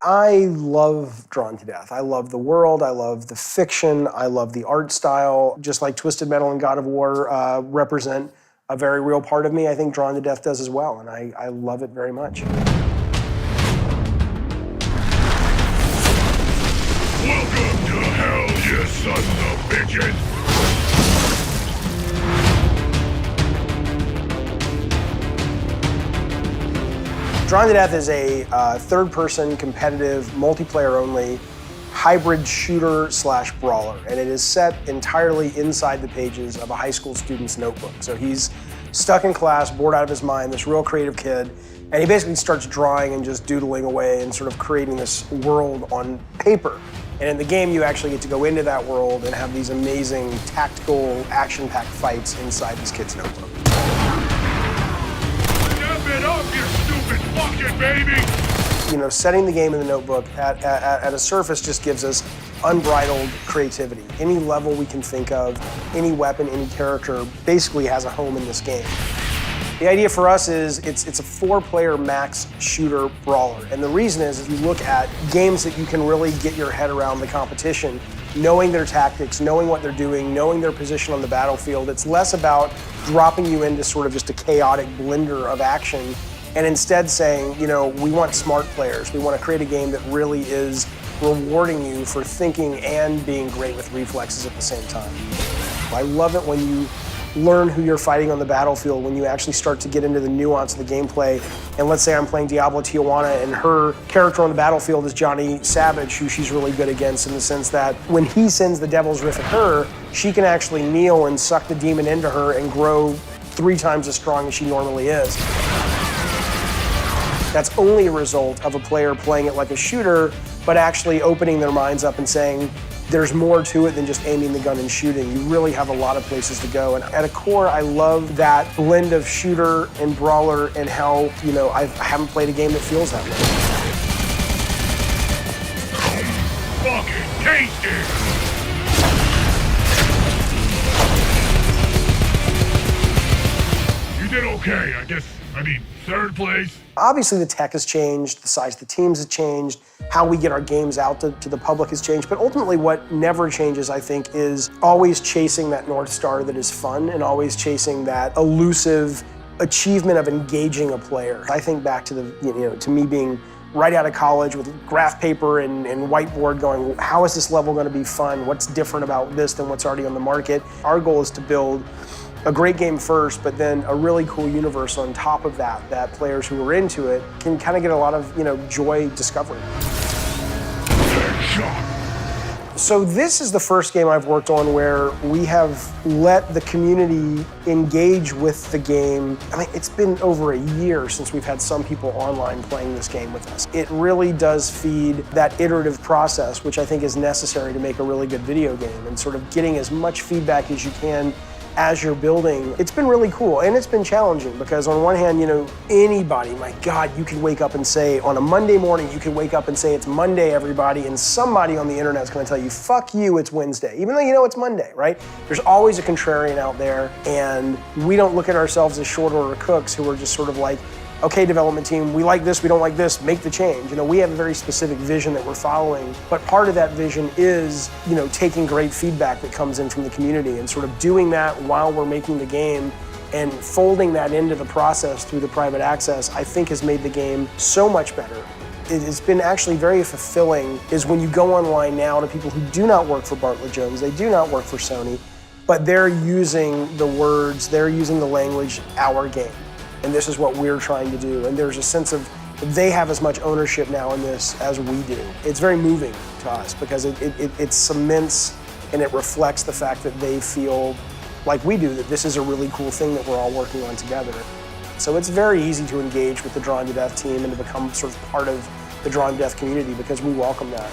I love Drawn to Death. I love the world, I love the fiction, I love the art style. Just like Twisted Metal and God of War represent a very real part of me, I think Drawn to Death does as well, and I love it very much. Welcome to hell, you sons of bitches! Drawn to Death is a third-person, competitive, multiplayer-only, hybrid shooter/brawler, and it is set entirely inside the pages of a high school student's notebook. So he's stuck in class, bored out of his mind, this real creative kid, and he basically starts drawing and just doodling away and sort of creating this world on paper. And in the game, you actually get to go into that world and have these amazing, tactical, action-packed fights inside this kid's notebook. Step it up, you stupid fucking baby! You know, setting the game in the notebook at a surface just gives us unbridled creativity. Any level we can think of, any weapon, any character basically has a home in this game. The idea for us is it's a 4-player max shooter brawler. And the reason is if you look at games that you can really get your head around the competition, knowing their tactics, knowing what they're doing, knowing their position on the battlefield, it's less about dropping you into sort of just a chaotic blender of action and instead saying, you know, we want smart players. We want to create a game that really is rewarding you for thinking and being great with reflexes at the same time. I love it when you learn who you're fighting on the battlefield, when you actually start to get into the nuance of the gameplay. And let's say I'm playing Diablo Tijuana and her character on the battlefield is Johnny Savage, who she's really good against in the sense that when he sends the Devil's Riff at her, she can actually kneel and suck the demon into her and grow 3 times as strong as she normally is. That's only a result of a player playing it like a shooter, but actually opening their minds up and saying, there's more to it than just aiming the gun and shooting. You really have a lot of places to go. And at a core, I love that blend of shooter and brawler and how, you know, I haven't played a game that feels that way. Fucking tasty! You did okay, I guess. I mean, 3rd place. Obviously, the tech has changed, the size of the teams has changed, how we get our games out to the public has changed, but ultimately what never changes, I think, is always chasing that North Star that is fun and always chasing that elusive achievement of engaging a player. I think back to to me being right out of college with graph paper and whiteboard going, how is this level going to be fun? What's different about this than what's already on the market? Our goal is to build a great game first, but then a really cool universe on top of that, that players who are into it can kind of get a lot of, joy discovering. So this is the first game I've worked on where we have let the community engage with the game. I mean, it's been over a year since we've had some people online playing this game with us. It really does feed that iterative process, which I think is necessary to make a really good video game, and sort of getting as much feedback as you can as you're building. It's been really cool, and it's been challenging because on one hand, anybody, my God, you can wake up and say, on a Monday morning, you can wake up and say, it's Monday, everybody, and somebody on the internet is gonna tell you, fuck you, it's Wednesday, even though you know it's Monday, right? There's always a contrarian out there, and we don't look at ourselves as short order cooks who are just sort of like, okay, development team, we like this, we don't like this, make the change. We have a very specific vision that we're following, but part of that vision is, taking great feedback that comes in from the community and sort of doing that while we're making the game and folding that into the process through the private access, I think has made the game so much better. It's been actually very fulfilling is when you go online now to people who do not work for Bartlet Jones, they do not work for Sony, but they're using the words, they're using the language, our game. And this is what we're trying to do. And there's a sense of they have as much ownership now in this as we do. It's very moving to us because it cements and it reflects the fact that they feel like we do, that this is a really cool thing that we're all working on together. So it's very easy to engage with the Drawn to Death team and to become sort of part of the Drawn to Death community because we welcome that.